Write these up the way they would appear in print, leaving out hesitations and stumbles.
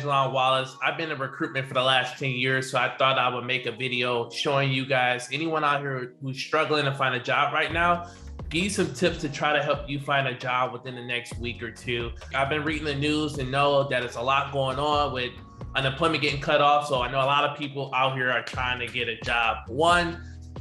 Wallace. I've been in recruitment for the last 10 years, so I thought I would make a video showing you guys, anyone out here who's struggling to find a job right now, give you some tips to try to help you find a job within the next week or two. I've been reading the news and know that it's a lot going on with unemployment getting cut off, so I know a lot of people out here are trying to get a job.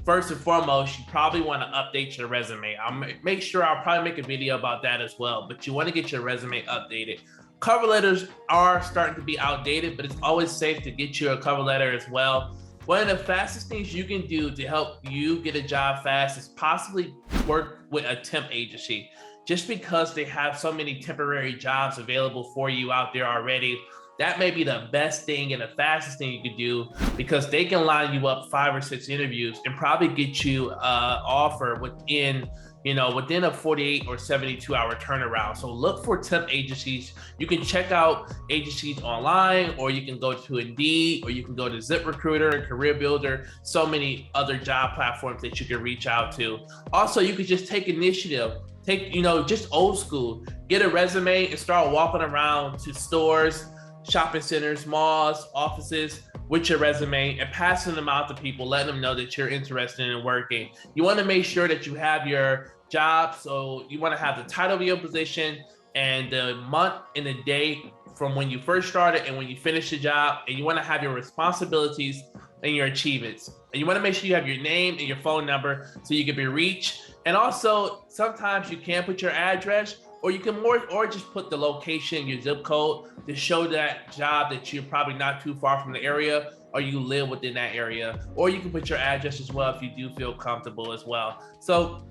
First and foremost, you probably want to update your resume. I'll probably make a video about that as well, but you want to get your resume updated. Cover letters are starting to be outdated, but it's always safe to get you a cover letter as well. One of the fastest things you can do to help you get a job fast is possibly work with a temp agency. Just because they have so many temporary jobs available for you out there already, that may be the best thing and the fastest thing you could do, because they can line you up 5 or 6 interviews and probably get you an offer within a 48 or 72 hour turnaround. So look for temp agencies. You can check out agencies online, or you can go to Indeed, or you can go to ZipRecruiter, Career Builder, so many other job platforms that you can reach out to. Also, you could just take initiative. Just old school. Get a resume and start walking around to stores, shopping centers, malls, offices with your resume and passing them out to people, letting them know that you're interested in working. You want to make sure that you have your job. So you want to have the title of your position and the month and the day from when you first started and when you finish the job. And you want to have your responsibilities and your achievements. And you want to make sure you have your name and your phone number so you can be reached. And also, sometimes you can put your address, or you can just put the location, your zip code, to show that job that you're probably not too far from the area, or you live within that area. Or you can put your address as well if you do feel comfortable as well. So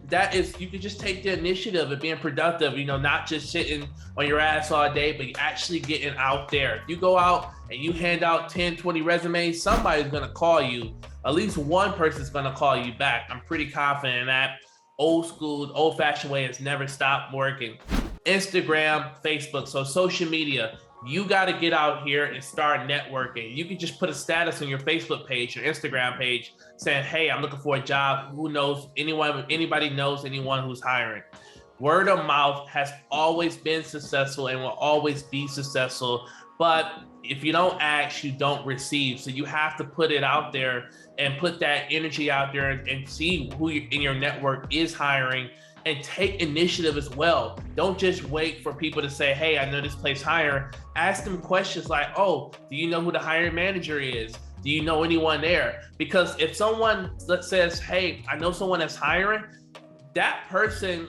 you can just take the initiative of being productive, not just sitting on your ass all day, but actually getting out there. If you go out and you hand out 10, 20 resumes, somebody's gonna call you. At least one person's gonna call you back. I'm pretty confident in that. Old school, old-fashioned way has never stopped working. Instagram, Facebook, so social media. You got to get out here and start networking. You can just put a status on your Facebook page, your Instagram page, saying, hey, I'm looking for a job. Who knows anybody knows anyone who's hiring. Word of mouth has always been successful and will always be successful. But if you don't ask, you don't receive. So you have to put it out there and put that energy out there and see who in your network is hiring, and take initiative as well. Don't just wait for people to say, hey, I know this place hiring. Ask them questions like, oh, do you know who the hiring manager is? Do you know anyone there? Because if someone says, hey, I know someone that's hiring, that person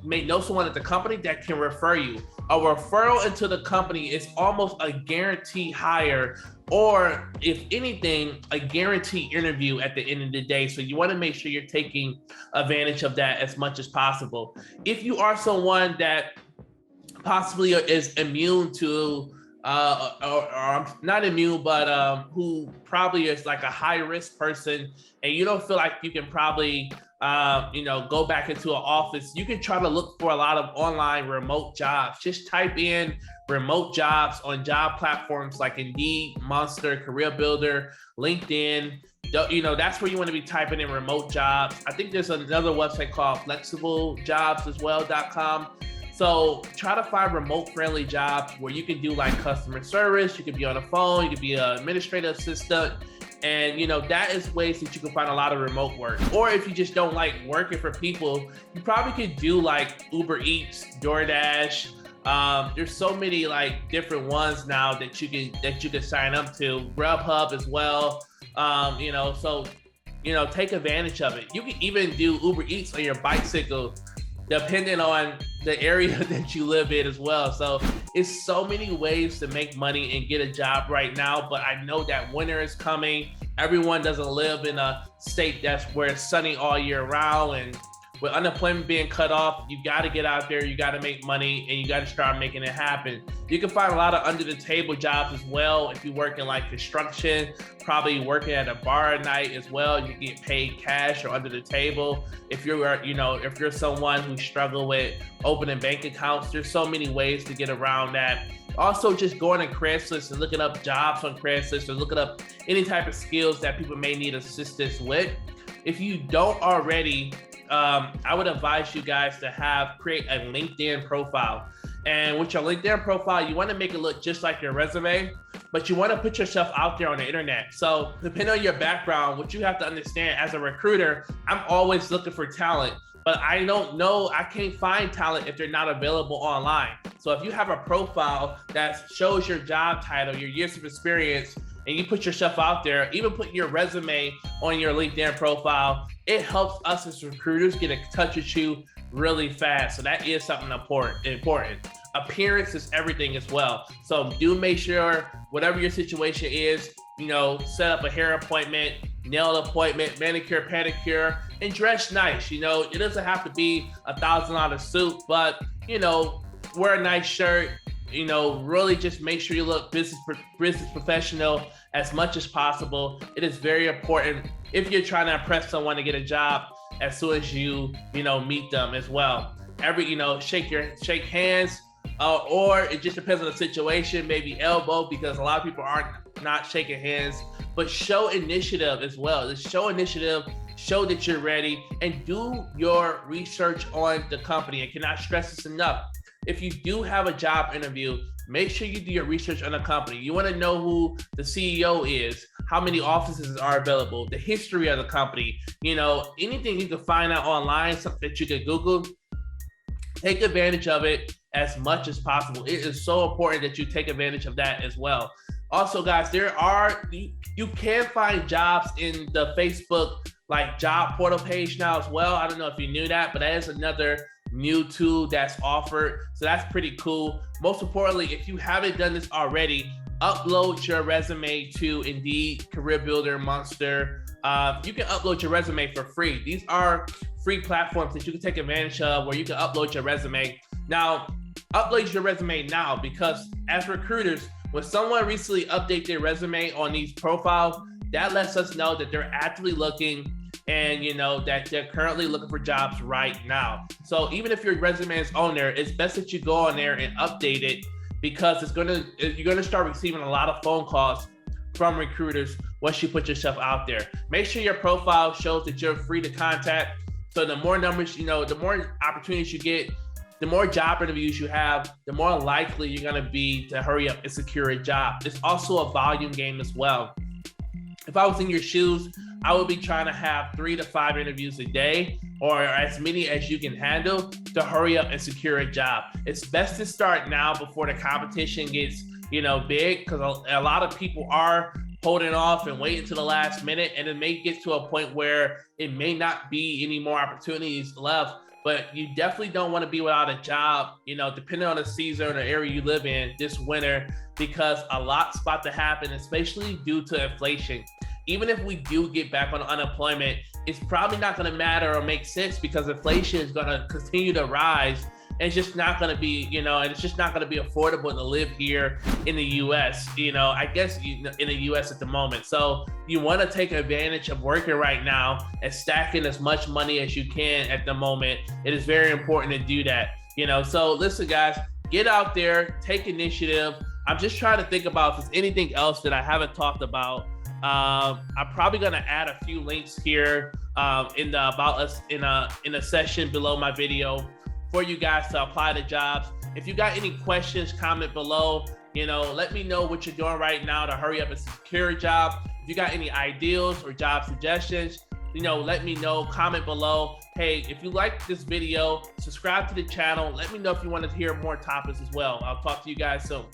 may know someone at the company that can refer you. A referral into the company is almost a guaranteed hire, or if anything, a guaranteed interview at the end of the day. So you want to make sure you're taking advantage of that as much as possible. If you are someone that possibly is immune to, or not immune, but who probably is like a high risk person, and you don't feel like you can probably go back into an office, you can try to look for a lot of online remote jobs. Just type in remote jobs on job platforms like Indeed, Monster, Career Builder, LinkedIn. That's where you want to be typing in remote jobs. I think there's another website called flexiblejobsaswell.com. So try to find remote friendly jobs where you can do like customer service, you can be on the phone, you can be an administrative assistant. And that is ways that you can find a lot of remote work. Or if you just don't like working for people, you probably could do like Uber Eats, DoorDash. There's so many like different ones now that you can sign up to. Grubhub as well. Take advantage of it. You can even do Uber Eats on your bicycle, depending on the area that you live in as well. So it's so many ways to make money and get a job right now, but I know that winter is coming. Everyone doesn't live in a state that's where it's sunny all year round, and with unemployment being cut off, you got to get out there, you got to make money, and you got to start making it happen. You can find a lot of under the table jobs as well. If you work in like construction, probably working at a bar at night as well, you get paid cash or under the table. If you're someone who struggle with opening bank accounts, there's so many ways to get around that. Also, just going to Craigslist and looking up jobs on Craigslist, or looking up any type of skills that people may need assistance with. If you don't already, I would advise you guys to create a LinkedIn profile. And with your LinkedIn profile, you want to make it look just like your resume, but you want to put yourself out there on the internet. So depending on your background, what you have to understand as a recruiter, I'm always looking for talent, but I don't know, I can't find talent if they're not available online. So if you have a profile that shows your job title, your years of experience, and you put yourself out there, even put your resume on your LinkedIn profile, it helps us as recruiters get in touch with you really fast. So that is something important. Appearance is everything as well. So do make sure whatever your situation is, set up a hair appointment, nail appointment, manicure, pedicure, and dress nice. It doesn't have to be $1,000 suit, but wear a nice shirt. Really just make sure you look business professional as much as possible. It is very important if you're trying to impress someone to get a job as soon as you meet them as well. Shake hands, or it just depends on the situation, maybe elbow, because a lot of people aren't not shaking hands, but show initiative as well. Just show initiative, show that you're ready, and do your research on the company. I cannot stress this enough. If you do have a job interview, make sure you do your research on the company. You want to know who the CEO is, how many offices are available, the history of the company, anything you can find out online, something that you can Google. Take advantage of it as much as possible. It is so important that you take advantage of that as well. Also, guys, you can find jobs in the Facebook job portal page now as well. I don't know if you knew that, but that is another new tool that's offered. So that's pretty cool. Most importantly, if you haven't done this already, upload your resume to Indeed, Career Builder, Monster. You can upload your resume for free. These are free platforms that you can take advantage of where you can upload your resume. Now, upload your resume now, because as recruiters, when someone recently updates their resume on these profiles, that lets us know that they're actively looking and that they're currently looking for jobs right now. So even if your resume is on there, it's best that you go on there and update it, because you're gonna start receiving a lot of phone calls from recruiters once you put yourself out there. Make sure your profile shows that you're free to contact. So the more numbers, the more opportunities you get, the more job interviews you have, the more likely you're gonna be to hurry up and secure a job. It's also a volume game as well. If I was in your shoes, I would be trying to have 3 to 5 interviews a day, or as many as you can handle, to hurry up and secure a job. It's best to start now before the competition gets, big, because a lot of people are holding off and waiting to the last minute, and it may get to a point where it may not be any more opportunities left. But you definitely don't want to be without a job, depending on the season or the area you live in this winter, because a lot's about to happen, especially due to inflation. Even if we do get back on unemployment, it's probably not going to matter or make sense, because inflation is going to continue to rise. And it's just not going to be, and it's just not going to be affordable to live here in the U.S., I guess in the U.S. at the moment. So you want to take advantage of working right now and stacking as much money as you can at the moment. It is very important to do that, So listen, guys, get out there, take initiative. I'm just trying to think about if there's anything else that I haven't talked about. I'm probably going to add a few links here in the About Us in a section below my video for you guys to apply to jobs. If you got any questions, comment below. Let me know what you're doing right now to hurry up and secure a job. If you got any ideas or job suggestions, let me know, comment below. Hey, if you like this video, subscribe to the channel. Let me know if you want to hear more topics as well. I'll talk to you guys soon.